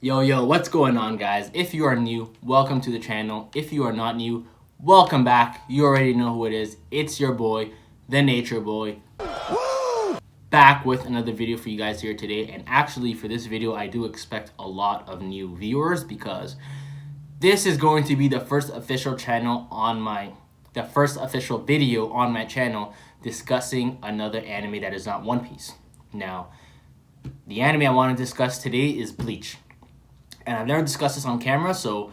Yo, what's going on, guys? If you are new, welcome to the channel. If you are not new, welcome back. You already know who it is. It's your boy, the Nature Boy, back with another video for you guys here today. And actually, for this video, I do expect a lot of new viewers because this is going to be the first official video on my channel discussing another anime that is not One Piece. Now, the anime I want to discuss today is Bleach. And I've never discussed this on camera, so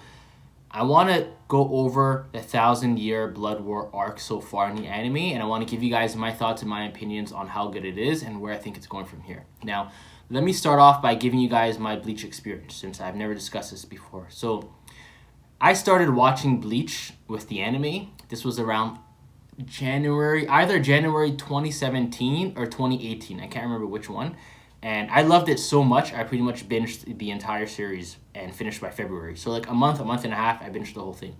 I want to go over the 1,000-year Blood War arc so far in the anime, and I want to give you guys my thoughts and my opinions on how good it is and where I think it's going from here. Now, let me start off by giving you guys my Bleach experience, since I've never discussed this before. So, I started watching Bleach with the anime. This was around either January 2017 or 2018. I can't remember which one. And I loved it so much, I pretty much binged the entire series and finished by February. So like a month and a half, I binged the whole thing.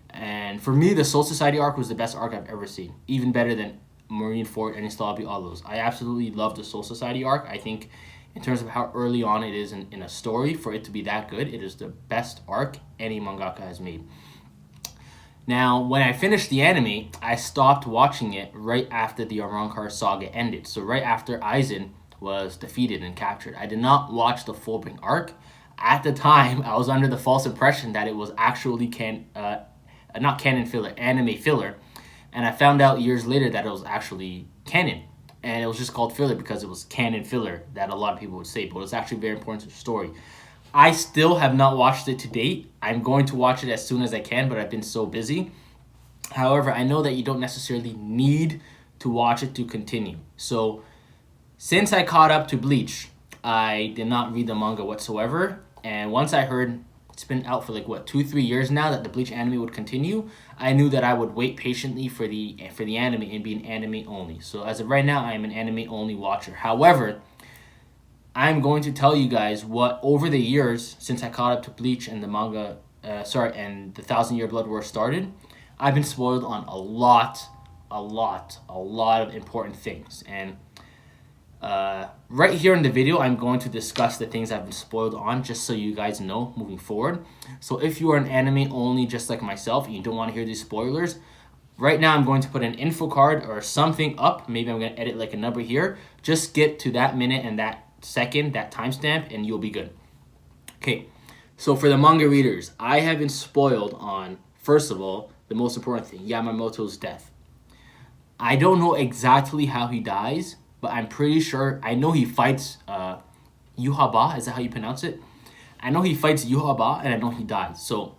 And for me, the Soul Society arc was the best arc I've ever seen. Even better than Marineford and Installabi, all those. I absolutely love the Soul Society arc. I think in terms of how early on it is in a story, for it to be that good, it is the best arc any mangaka has made. Now, when I finished the anime, I stopped watching it right after the Arrancar saga ended. So right after Aizen was defeated and captured. I did not watch the full-length arc. At the time, I was under the false impression that it was actually not canon filler, anime filler, and I found out years later that it was actually canon, and it was just called filler because it was canon filler that a lot of people would say, but it was actually very important to the story. I still have not watched it to date. I'm going to watch it as soon as I can, but I've been so busy. However, I know that you don't necessarily need to watch it to continue. So, since I caught up to Bleach, I did not read the manga whatsoever, and once I heard it's been out for 2-3 years now that the Bleach anime would continue, I knew that I would wait patiently for the anime and be an anime only. So as of right now, I am an anime only watcher. However, I'm going to tell you guys what over the years since I caught up to Bleach and the manga, and the 1,000-year Blood War started, I've been spoiled on a lot of important things. And right here in the video, I'm going to discuss the things I've been spoiled on just so you guys know moving forward. So if you are an anime only just like myself and you don't want to hear these spoilers, right now I'm going to put an info card or something up. Maybe I'm going to edit like a number here. Just get to that minute and that second, that timestamp, and you'll be good. Okay, so for the manga readers, I have been spoiled on, first of all, the most important thing, Yamamoto's death. I don't know exactly how he dies, but I'm pretty sure, I know he fights Yuhaba, is that how you pronounce it? I know he fights Yuhaba, and I know he dies. So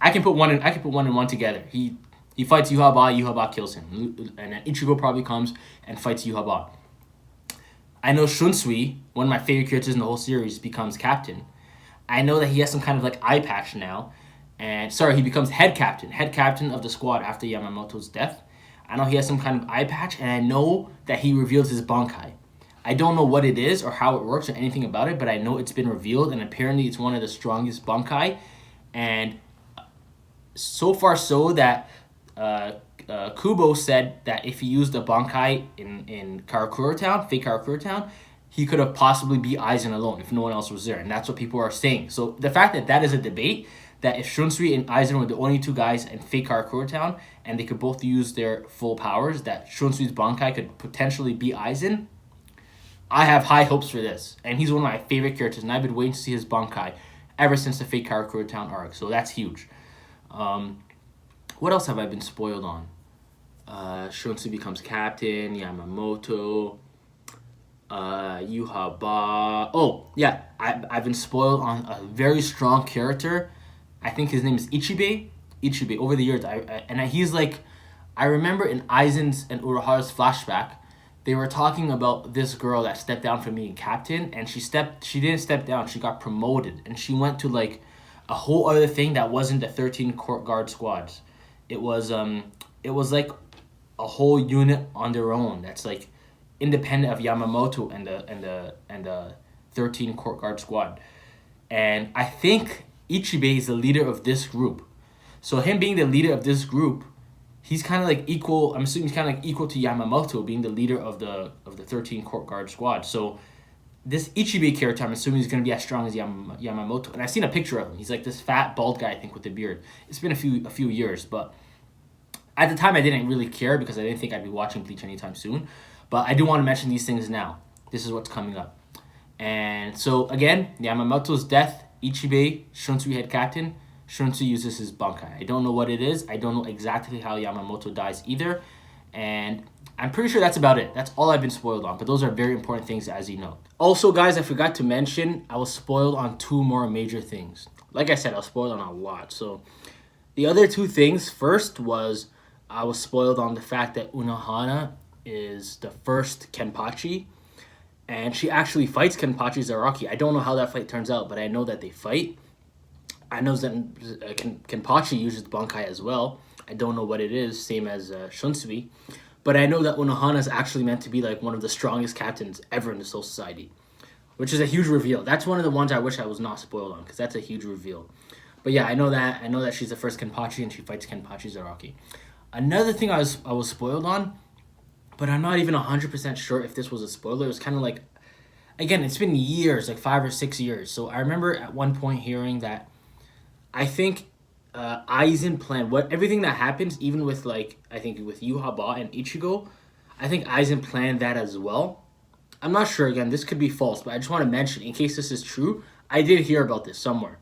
I can put one and one together. He fights Yuhaba kills him, and then Ichigo probably comes and fights Yuhaba. I know Shunsui, one of my favorite characters in the whole series, becomes captain. I know that he has some kind of eye patch now, and he becomes head captain of the squad after Yamamoto's death. I know he has some kind of eye patch, and I know that he reveals his Bankai. I don't know what it is or how it works or anything about it, but I know it's been revealed, and apparently it's one of the strongest Bankai. And so far so that Kubo said that if he used the Bankai in Karakura Town, fake Karakura Town, he could have possibly beat Aizen alone if no one else was there, and that's what people are saying. So the fact that is a debate, that if Shunsui and Aizen were the only two guys in fake Karakura Town, and they could both use their full powers, that Shunsui's Bankai could potentially beat Aizen, I have high hopes for this. And he's one of my favorite characters, and I've been waiting to see his Bankai ever since the fake Karakura Town arc, so that's huge. What else have I been spoiled on? Shunsui becomes captain, Yamamoto, Yuhaba. Oh, yeah, I've been spoiled on a very strong character. I think his name is Ichibe. Over the years, he's I remember in Aizen's and Urahara's flashback, they were talking about this girl that stepped down from being captain, and she didn't step down, she got promoted, and she went to a whole other thing that wasn't the 13 court guard squads. It was like a whole unit on their own that's independent of Yamamoto and the 13 court guard squad. And I think Ichibe is the leader of this group. So him being the leader of this group, he's kind of equal. I'm assuming he's kind of equal to Yamamoto being the leader of the 13 court guard squad. So this Ichibei character, I'm assuming he's going to be as strong as Yamamoto. And I've seen a picture of him. He's like this fat, bald guy, I think, with a beard. It's been a few years, but at the time I didn't really care because I didn't think I'd be watching Bleach anytime soon. But I do want to mention these things now. This is what's coming up. And so, again, Yamamoto's death, Ichibei, Shunsui head captain. Shunsui uses his Bankai. I don't know what it is. I don't know exactly how Yamamoto dies either. And I'm pretty sure that's about it. That's all I've been spoiled on. But those are very important things, as you know. Also, guys, I forgot to mention, I was spoiled on 2 more major things. Like I said, I was spoiled on a lot. So the other 2 things, first was I was spoiled on the fact that Unohana is the first Kenpachi. And she actually fights Kenpachi Zaraki. I don't know how that fight turns out, but I know that they fight. I know that Kenpachi uses the Bankai as well. I don't know what it is, same as Shunsui. But I know that Unohana is actually meant to be like one of the strongest captains ever in the Soul Society, which is a huge reveal. That's one of the ones I wish I was not spoiled on, because that's a huge reveal. But yeah, I know that. I know that she's the first Kenpachi, and she fights Kenpachi Zaraki. Another thing I was spoiled on, but I'm not even 100% sure if this was a spoiler. It was kind of like, again, it's been years, like 5 or 6 years. So I remember at one point hearing that I think Aizen planned everything that happens, even with like I think with Yuhaba and Ichigo, I think Aizen planned that as well. I'm not sure. Again, this could be false, but I just want to mention in case this is true. I did hear about this somewhere,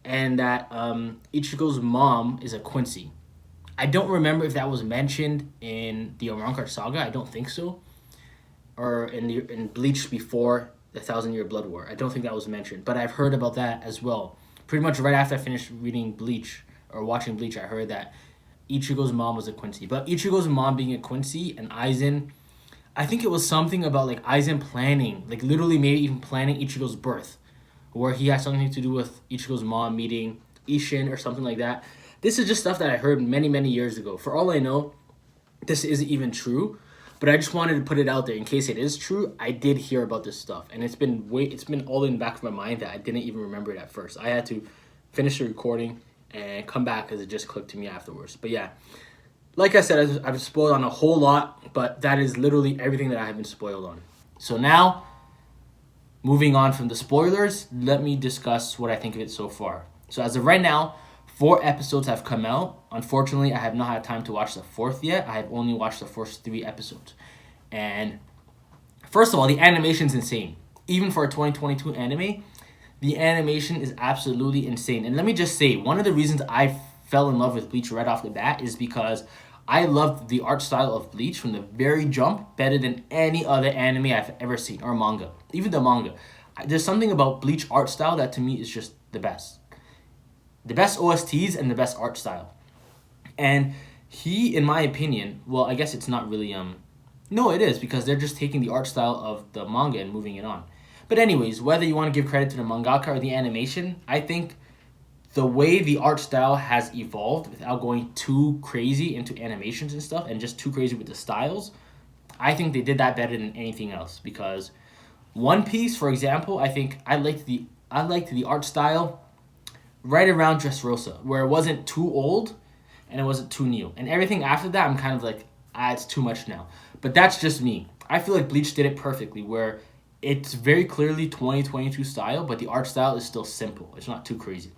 and that Ichigo's mom is a Quincy. I don't remember if that was mentioned in the Arrancar saga. I don't think so, or in Bleach before the 1,000-Year Blood War. I don't think that was mentioned, but I've heard about that as well. Pretty much right after I finished reading Bleach or watching Bleach, I heard that Ichigo's mom was a Quincy. But Ichigo's mom being a Quincy and Aizen, I think it was something about like Aizen planning, like literally maybe even planning Ichigo's birth, where he has something to do with Ichigo's mom meeting Ishin or something like that. This is just stuff that I heard many, many years ago. For all I know, this isn't even true, but I just wanted to put it out there in case it is true. I did hear about this stuff, and it's been all in the back of my mind that I didn't even remember it at first. I had to finish the recording and come back because it just clicked to me afterwards. But yeah, like I said, I've spoiled on a whole lot, but that is literally everything that I have been spoiled on. So now, moving on from the spoilers, let me discuss what I think of it so far. So as of right now, 4 episodes have come out. Unfortunately, I have not had time to watch the 4th yet. I have only watched the first 3 episodes. And first of all, the animation's insane. Even for a 2022 anime, the animation is absolutely insane. And let me just say, one of the reasons I fell in love with Bleach right off the bat is because I loved the art style of Bleach from the very jump better than any other anime I've ever seen, or manga. Even the manga. There's something about Bleach art style that to me is just the best. The best OSTs and the best art style. And he, in my opinion, well, I guess it's not really, no, it is, because they're just taking the art style of the manga and moving it on. But anyways, whether you want to give credit to the mangaka or the animation, I think the way the art style has evolved without going too crazy into animations and stuff and just too crazy with the styles, I think they did that better than anything else. Because One Piece, for example, I think I liked the art style right around Dressrosa, where it wasn't too old and it wasn't too new. And everything after that, I'm kind of like, it's too much now. But that's just me. I feel like Bleach did it perfectly, where it's very clearly 2022 style, but the art style is still simple. It's not too crazy.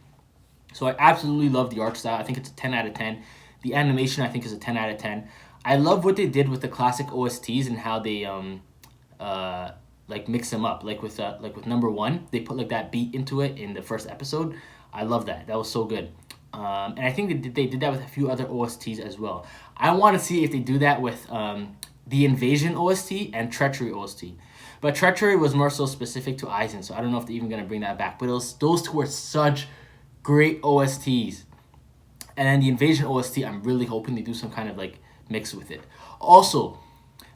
So I absolutely love the art style. I think it's a 10 out of 10. The animation, I think, is a 10 out of 10. I love what they did with the classic OSTs and how they like mix them up. Like with number 1, they put like that beat into it in the first episode. I love that. That was so good. And I think they did that with a few other OSTs as well. I want to see if they do that with the Invasion OST and Treachery OST. But Treachery was more so specific to Aizen, so I don't know if they're even going to bring that back. But those 2 were such great OSTs. And then the Invasion OST, I'm really hoping they do some kind of like mix with it. Also,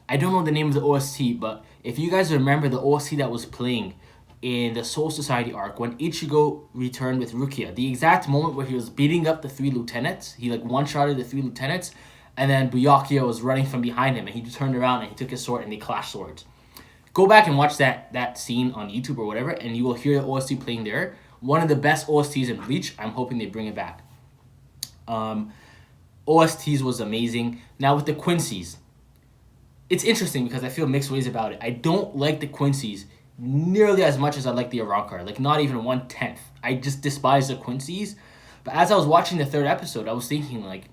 I don't know the name of the OST, but if you guys remember the OST that was playing in the Soul Society arc when Ichigo returned with Rukia, the exact moment where he was beating up the 3 lieutenants, he like one-shotted the 3 lieutenants, and then Byakuya was running from behind him, and he turned around and he took his sword and they clashed swords. Go back and watch that scene on YouTube or whatever, and you will hear the OST playing there. One of the best OSTs in Bleach. I'm hoping they bring it back. OSTs was amazing. Now with the Quincy's, it's interesting because I feel mixed ways about it. I don't like the Quincy's nearly as much as I like the Arrancar. Like, not even 1/10. I just despise the Quincy's. But as I was watching the third episode, I was thinking, like,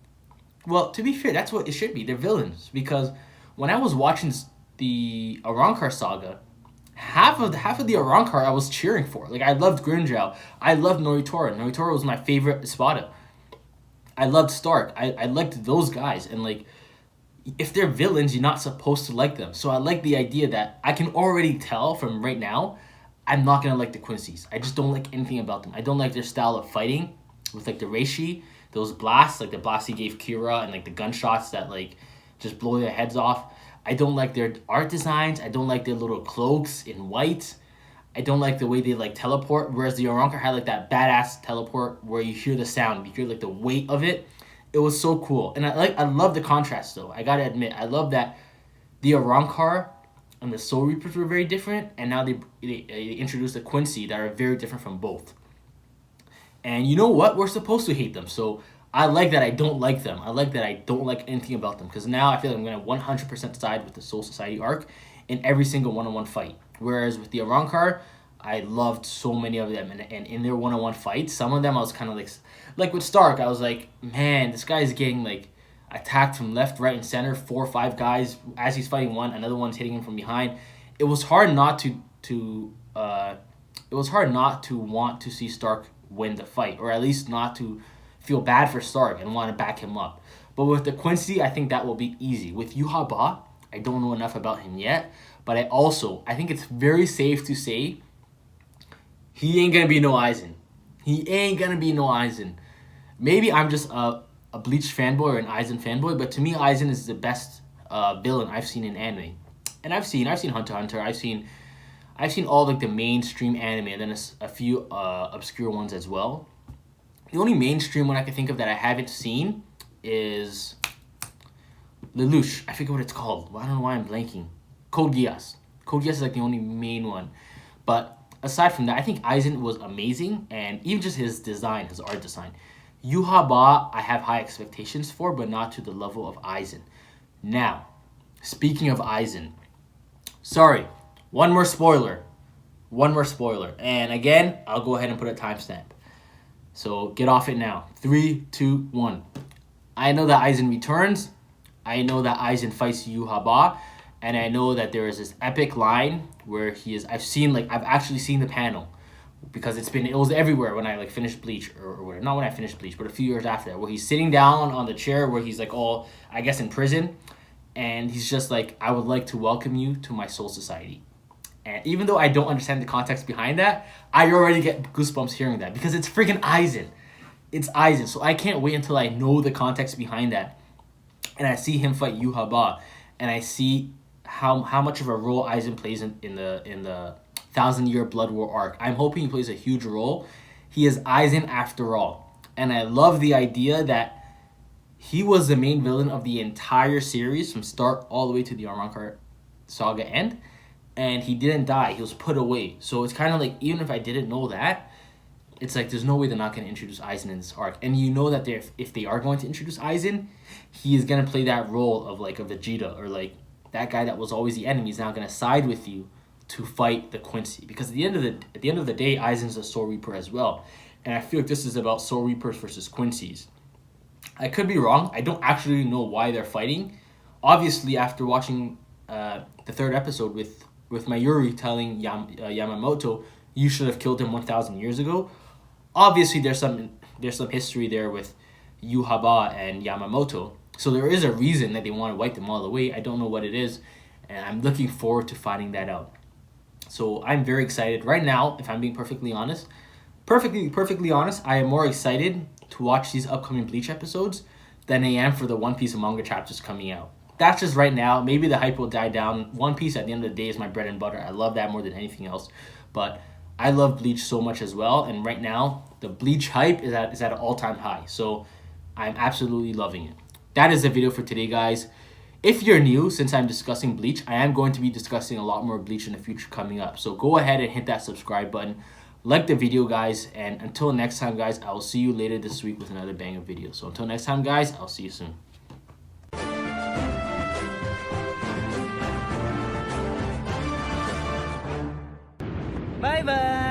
well, to be fair, that's what it should be. They're villains. Because when I was watching the Arrancar saga, half of the Arrancar I was cheering for. Like, I loved Grinjao. I loved Noritora. Noritora was my favorite Espada. I loved Stark. I liked those guys. And, like, if they're villains, you're not supposed to like them. So I like the idea that I can already tell from right now, I'm not going to like the Quincy's. I just don't like anything about them. I don't like their style of fighting with, like, the Reishi, those blasts, like the blast he gave Kira, and, like, the gunshots that, like, just blow their heads off. I don't like their art designs. I don't like their little cloaks in white. I don't like the way they, like, teleport, whereas the Arrancar had, like, that badass teleport where you hear the sound, you hear, like, the weight of it. It was so cool. And I love the contrast, though. I gotta admit, I love that the Arrancar and the Soul Reapers were very different, and now they introduced the Quincy that are very different from both. And you know what? We're supposed to hate them, so I like that I don't like them. I like that I don't like anything about them, because now I feel like I'm going to 100% side with the Soul Society arc in every single one-on-one fight. Whereas with the Arrancar, I loved so many of them, and in their one-on-one fights, some of them I was kind of like with Stark, I was like, man, this guy is getting, like, attacked from left, right, and center, 4 or 5 guys as he's fighting one, another one's hitting him from behind. It was hard not to want to see Stark win the fight, or at least not to feel bad for Stark and want to back him up. But with the Quincy, I think that will be easy. With Yuha Ba, I don't know enough about him yet, but I think it's very safe to say he ain't gonna be no Aizen. He ain't gonna be no Aizen. Maybe I'm just a Bleach fanboy or an Aizen fanboy, but to me, Aizen is the best villain I've seen in anime. And I've seen Hunter x Hunter. I've seen all, like, the mainstream anime, and then a few obscure ones as well. The only mainstream one I can think of that I haven't seen is Lelouch. I forget what it's called. I don't know why I'm blanking. Code Geass. Code Geass is, like, the only main one. But aside from that, I think Aizen was amazing, and even just his design, his art design. Yuha Ba, I have high expectations for, but not to the level of Aizen. Now, speaking of Aizen, sorry, one more spoiler. And again, I'll go ahead and put a timestamp. So get off it now. 3, 2, 1. I know that Aizen returns. I know that Aizen fights Yuha Ba. And I know that there is this epic line where he is... I've actually seen the panel. Because it was everywhere when I, like, finished Bleach. Or not when I finished Bleach, but a few years after that. Where he's sitting down on the chair where he's, like, all, I guess, in prison. And he's just like, I would like to welcome you to my Soul Society. And even though I don't understand the context behind that, I already get goosebumps hearing that. Because it's freaking Aizen. It's Aizen. So I can't wait until I know the context behind that. And I see him fight Yuha Ba. And I see how much of a role Aizen plays in the 1,000-Year Blood War arc. I'm hoping he plays a huge role. He is Aizen after all. And I love the idea that he was the main villain of the entire series from start all the way to the Arrancar saga end. And he didn't die. He was put away. So it's kind of like, even if I didn't know that, it's like there's no way they're not going to introduce Aizen in this arc. And you know that if they are going to introduce Aizen, he is going to play that role of, like, a Vegeta, or, like, that guy that was always the enemy is now going to side with you to fight the Quincy. Because at the end of the day, Aizen's a Soul Reaper as well. And I feel like this is about Soul Reapers versus Quincy's. I could be wrong. I don't actually know why they're fighting. Obviously, after watching the third episode with Mayuri telling Yamamoto, you should have killed him 1,000 years ago. Obviously, there's some history there with Yuha Ba and Yamamoto. So there is a reason that they want to wipe them all away. I don't know what it is, and I'm looking forward to finding that out. So I'm very excited. Right now, if I'm being perfectly honest, I am more excited to watch these upcoming Bleach episodes than I am for the One Piece manga chapters coming out. That's just right now. Maybe the hype will die down. One Piece at the end of the day is my bread and butter. I love that more than anything else. But I love Bleach so much as well. And right now, the Bleach hype is at an all-time high. So I'm absolutely loving it. That is the video for today, guys. If you're new, since I'm discussing Bleach, I am going to be discussing a lot more Bleach in the future coming up. So go ahead and hit that subscribe button. Like the video, guys. And until next time, guys, I will see you later this week with another banger video. So until next time, guys, I'll see you soon. Bye-bye!